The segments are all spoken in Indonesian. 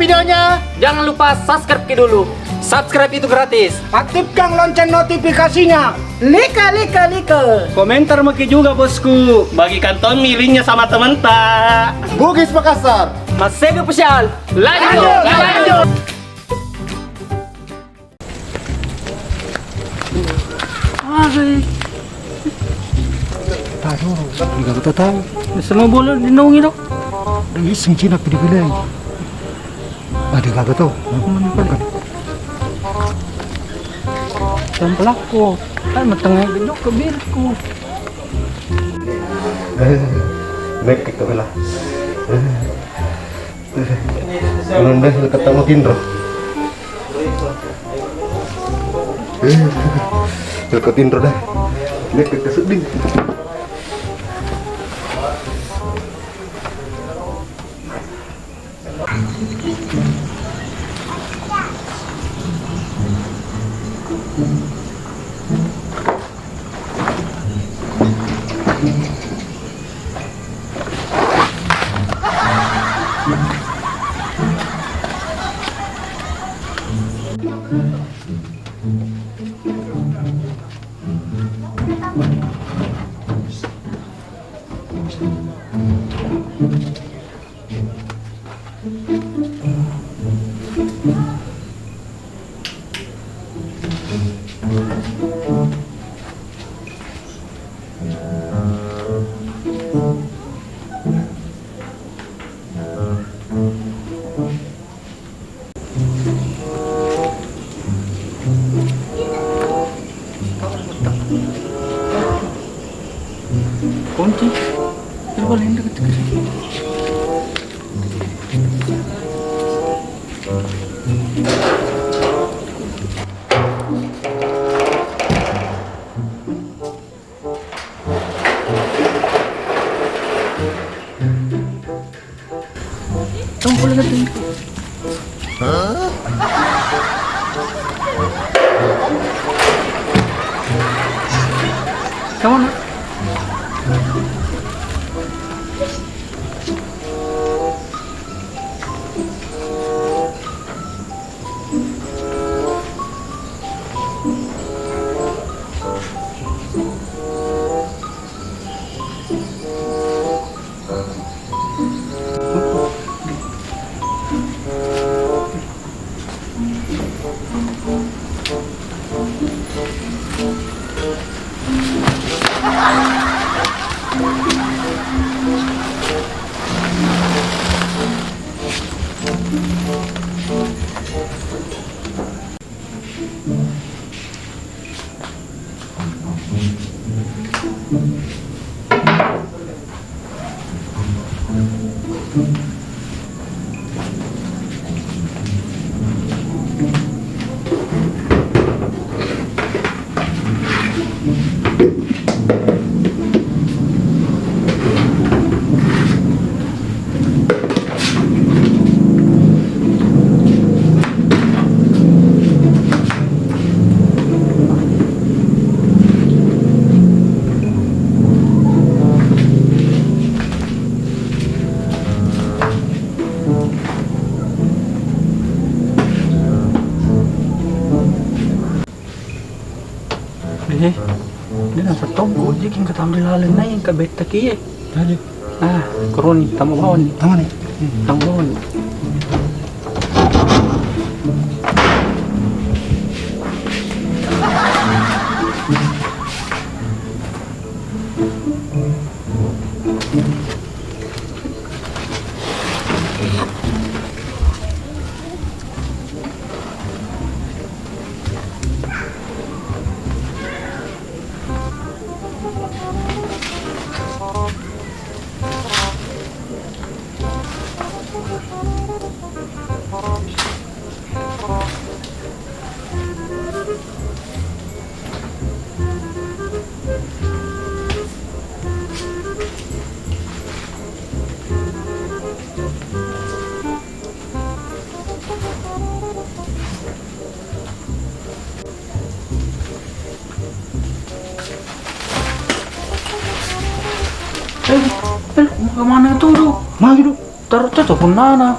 videonya? Jangan lupa subscribe dulu. Subscribe itu gratis. Aktifkan lonceng notifikasinya. Lika. Komentar Maki juga bosku. Bagikan Tommy linknya sama teman tak. Bugis Makassar. Mas Sego Official. Lanjut. Aduh, tidak kita tahu. Semua bola dinaungi dong. Dari iseng Cina pilih-pilih. Ada kagak tahu. Dan pelaku kan matengah gedok ke birku. Baik kita belah. Kalau dah ketemu Tindro. Ke Tindro dah. Baik kita sedih. Kunci. Coba lain dekat. Tunggu boleh datang. Kamu nak? Dia nak setonggo je king ketambil halen na yang kabet taki. Tadi. Koroni tamu bawon ni. Taman ni. Tamu bawon. Mau kemana itu, Dok? Maju dulu. Taruh cocok nana.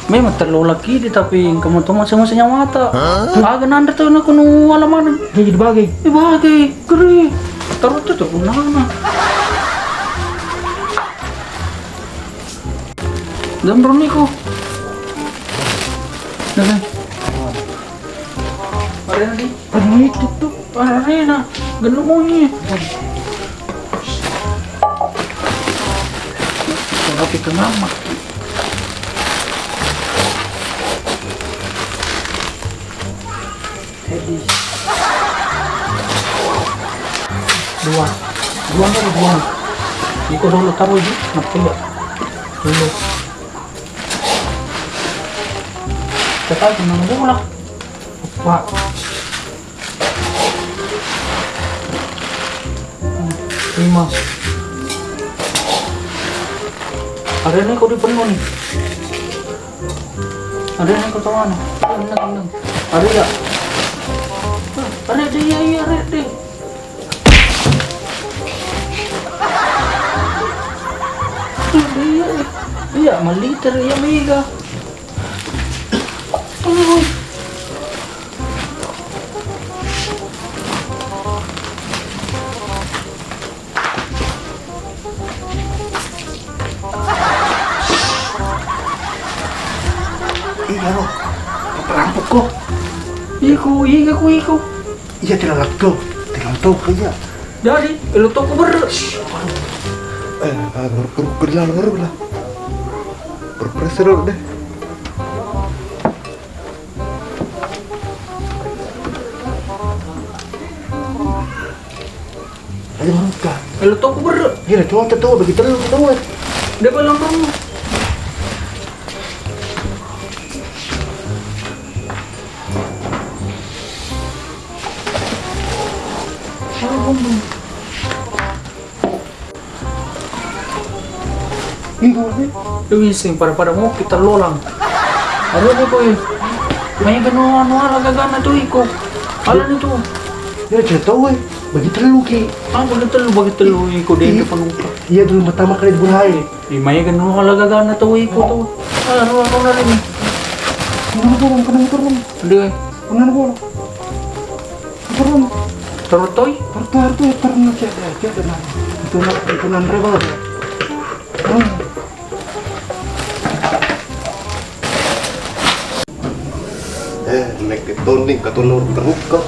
Memang terlalu laki di tapi kamu tuh masing-masingnya mata. Agak nanda tuh nak kunu alaman. Jadi dibagi. Bagi keri. Terus tuh nana. Gambron ni ko. Dagan. Are na di. Pagi itu. Are na. Ganun mo niya. Tapi kenapa? Dua dua. Iko dulu taruh di. Nakaya. Dulu. Tetap nang bola. Pak. Lima. Ada nih kau di penuh nih. Ada nih kau tahu nih. Ada ya. Ada dia ya ada deh. Iya maliter ya mega. Iya lo. Perampok kok. Iko. Iya tidak tahu kaya. Dari, lu toko ber. Berlah. Berpreserut deh. Ayo mereka. Lu toko ber. Iya, cuma tahu begitu lu tahu. Dia bilang kamu. Itu ising pada mau kita lolang. Ada nih boy. May gano'n ala gagana tuh iko. Alam itu. Ya cerita weh, begitu lu ki. Begitu lu iko din ke penumpang. Iya dulu pertama kali di Bunhai. Di may gano'n ala gagana tuh iko tuh. Ano na rin. Kenapa turun? Hindi. Kenapa? Turun. Tarutoy. Turun cek na. Itu nan rebel. Neketoning katunor terbuka.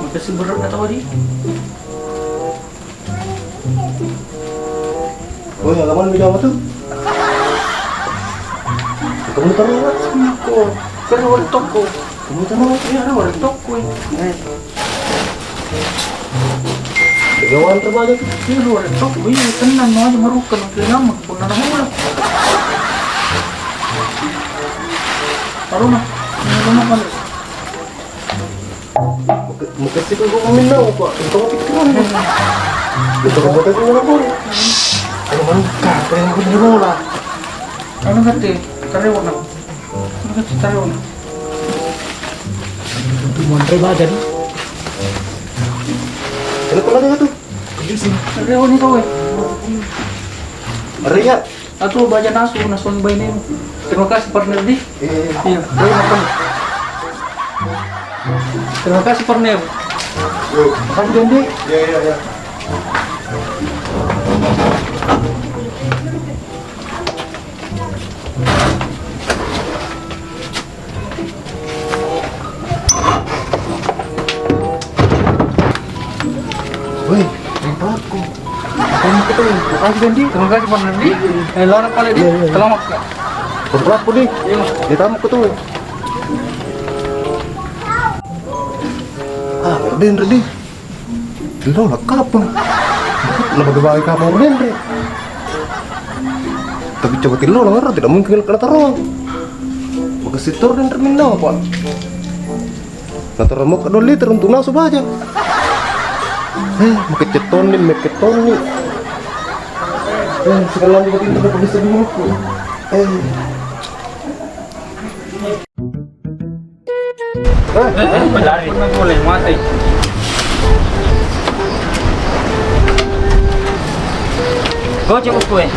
Makasih berat na tawari. Oh, alaman bidang apa tuh? Kamu taruh nggak? Ko. Pero wala toko. Kamu taruh nggak? Iya, wala toko eh. Gawan terbalik. Iya, wala toko. Iya, tenang mo aja marukan ang kinamag. Punta na mo lang. Taruh na. Ano na pala? Makasih ko kumindaw pa. Ito ko pikiran. Ito ko buta ko na po. Ano man ka? Kaya ko di bola. Ano gati? Tarewa na. Ano gati tarewa na? Montre ba jadi? Ano pala nga to? Tarewa nito eh. Arya. Ato baja nasun bay nimo. Terima kasih partner di. Iya, tayo na pala. Terima kasih partner. Makasih Dendi. Ya. Woi, tempatku. Kamu betul. Makasih Dendi. Terima kasih partner di. Lawan pala di. Iya. Selamat ka. Berapa nih? Iya. Ditamu ko to. Redi. Lo lengkap pun. Nabagabahay ka mo rin, Re. Tapi coba lo lang, tidak mungkin kena taruh. Magasitor din terminal apa? Nataruh mo ka 2 liter untuk naso baja. Makiketonin. Sekali lagi batin kita pergi sedih ko. Lari na boleh matay. Gojek bosku eh.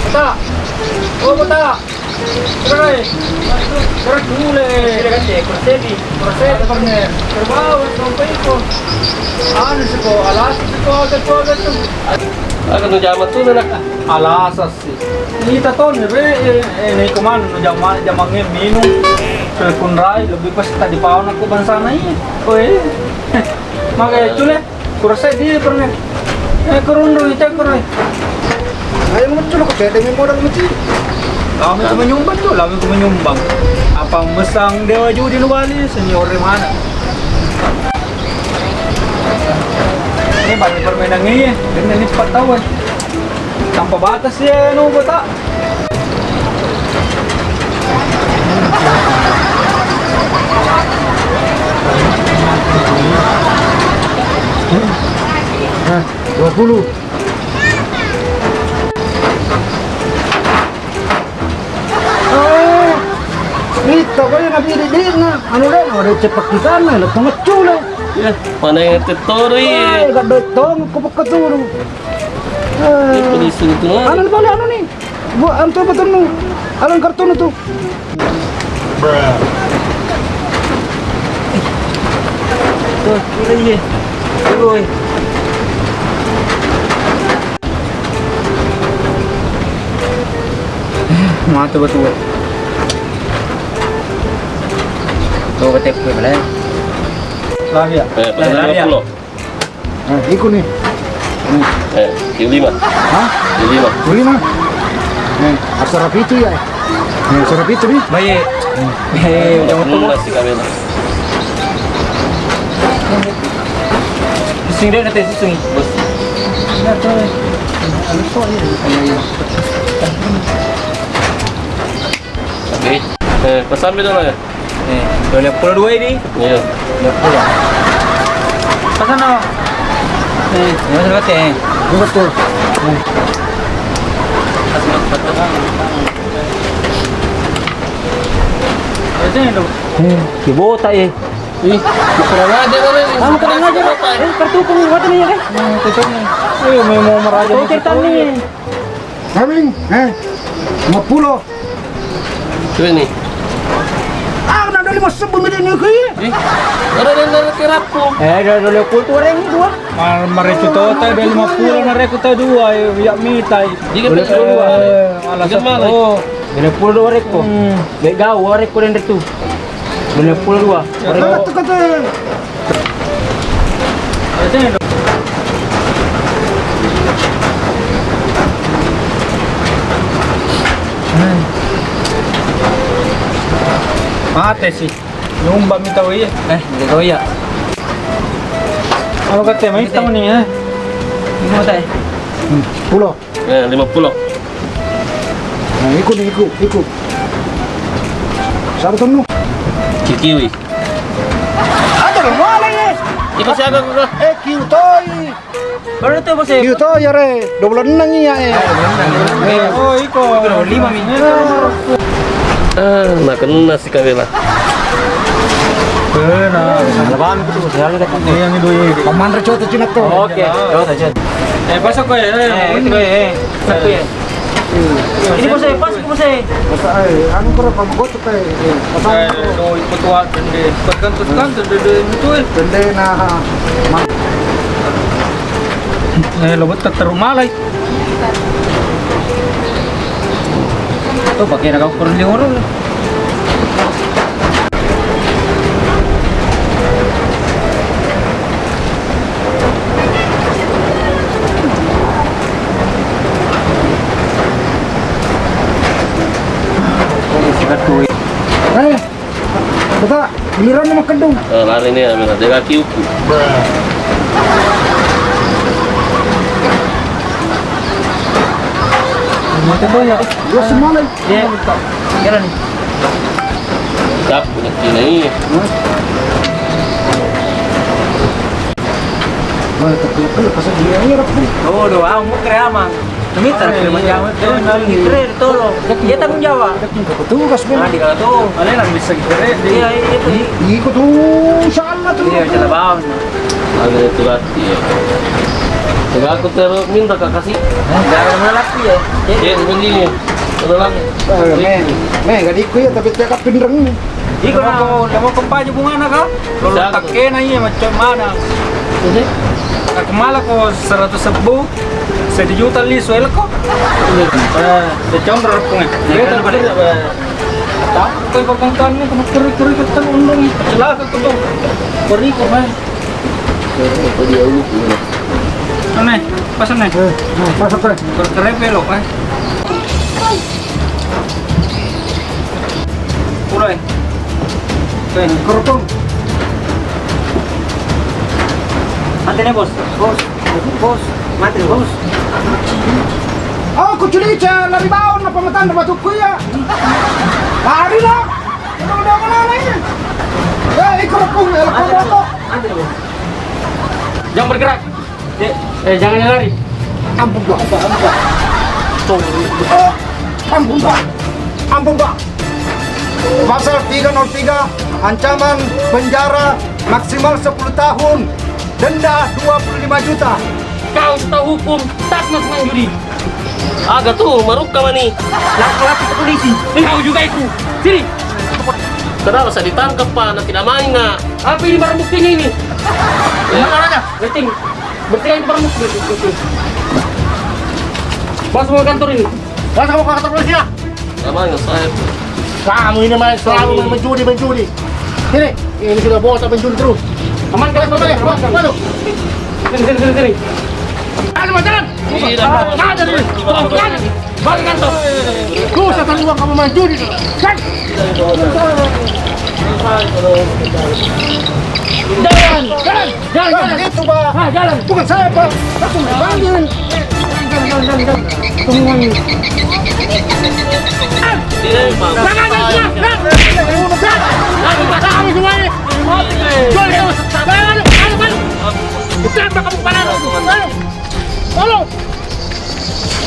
Kota, oh kota, cerai, cerai dulu, kursi, partner, terbawa sampai itu, anu sih alas agak tuh, Agak nu jamat tuh nak. alas sih, ini taton ini kemana, jamangnya minum, kunrai lebih pas tadi paun aku bansana ini, oh makanya cule, kursi dia partner. Kurun dulu, cek kurun. Ayo muncul kok saya dengan modal mesti. Kami itu menyumbang tuh, kami itu menyumbang. Apa mesang dewa juga di Nuwali, senior di mana? Ini banyak permainan ini, dan ini cepat tahu. Tanpa batas ya, nunggu tak. Nah, 20. Kita kaya nabili-din na. Ano rin? Ada cepat di sana. Lahat mga chula. Ya, mana yang tetoro Ay, ya? ganda itong kapagkaturo. Ini polisi itu Ano lah. pala? Ano ni? Ano to ba ito? Anong karton ito? Tuh, ini ye. Tuh, mata betul. Tuh, betul boleh. Lagi ya? Pasal 50. Nah, iko ni. Kilo 5. Ha? Kilo 5. Huli na. Sarap ito ya. Sarap ito ni. Baik. Jangan tunggu. Nasi kami lah. Sing dia nanti sing. Bos. Nah, tuh. Ano to ya? Oke. Pesan beda lah ya. 22 ini. Iya. 20. Pasan na. Mas berarti. Betul. Kibota eh. Ih, kurang aja kan ini. Kamu kurang aja Pak. Kartu penguatan ini ya kan? May mau meraja. Oh, cerita nih. Kaming, 50. Tuh ini. Ah, na dali mas bumili niyo kayo. Ada yang kerap po. Dali kultur yang dua. Marecho tota dali 50 na reko ta dua ya mitay. Jika betul dua. Alas Jika mana? oh. Dali 10 reko. Legal, reko den tu. Dali 10 Kata kata. Mate sih. Nyumbang minta iya. Hindi ko iya. Ano kate? May tamo niya. Hindi mo tayo. 10. 50. Nah, ikut. Sabi mo. Kikiwi. Ada wala ye. Ikut siapa kok? Kiutoy. Baru tu bos. Kiutoy are. Doblan nang iya Oh, iko. 5 minit. Nak kena si kami lah. Benar. Alaban ko to. Sala ka to. Yang itu ye. Paman recho to chinat to. Oke. Pasok ko Ito Pasok ko Ini bos pasok ko bos Basta ay, ano ko ra pamagot tay. Basta no ipotwa dende. Pagkantos dende ito dende na lobot tarumalay. Ito pakai nakakurang linguro. basta giliran na makadong. Lari ni ambil ada kaki uku. Mata ba ya? Dua semalay. Ya. Kira ni. Kap punya kini. Wah, tapi kalau pasal dia ni rapi. Oh, doa mo kaya mang. Minta kira jamet kira tolong. Dia tanggung jawab. Petugas Nah, di kalau tuh kalian nggak bisa kira. Iya itu. Ikut tuh, salah tuh. Iya, jalan bawah. Ada itu lagi ya. Coba aku terus minta kak kasih. Jangan melaki ya. Ya begini. Tolong. Gak diku ya, tapi cakap pinreng. Iko na mo kumpanya bunga na ka? Lolo takke na iya macam mana? Jadi, Nakemala ko 110 1 juta li suel ko. De chomro ko nga. Kita ba tak ko pagkangkan ni kung kuri-kuri ka tan undong celaka ko to. Kuri ko ba? Ano pasan na? Pasok ka. Kerepelo ka. Purai. Kerotong. Mati nih bos. Bos. Mati bos. Oh, kuculica, lari baon na pamatan na batuk ko ya. Lari na. Udah mana lagi? Kerotong, kerotong. Mati bos. Jangan bergerak. Jangan lari. Ampun Pak. Ampun Pak. Ampun Pak. Pasal 303, ancaman penjara maksimal 10 tahun, denda 25 juta. kau tahu hukum tak mas judi. Agak tuh maruk kamu nih. Laki-laki ke polisi. Kau juga itu. Sini. Kenapa saya ditangkap Pak? Nah, tidak main nggak? Apa ini barang buktinya ini? Mana aja? Berting. Berting ini barang bukti. Masuk ke kantor ini. Masa mau ke kantor polisi ya? Tidak main nggak saya. Kamu ini main selalu mencuri. Ini sudah bosan mencuri terus. Aman kalian Sini. Sini. Jalan. Tidak. Balik kantor. Susah tadi uang kamu main judi. Kan? Jalan. Itu Pak. Jalan. Bukan saya Pak. Langsung panggil. Jalan. Tunggu. Tidak, Pak.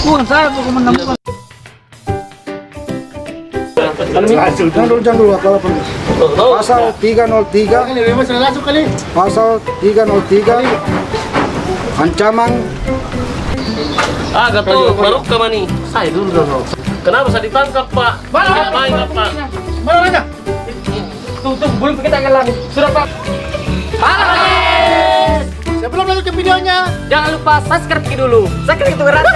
Bukan saya bukan menemukan. Jangan dulu apa-apa. Pasal 303. Pasal 303. Ancaman Agak tuh maruk kamu nih. Saya dulu dong. Kenapa saya ditangkap Pak? Ngapain Pak? mana aja? Tuh, belum kita ngelang. Sudah Pak. Sebelum lanjut ke videonya, Jangan lupa subscribe dulu. Subscribe itu gratis.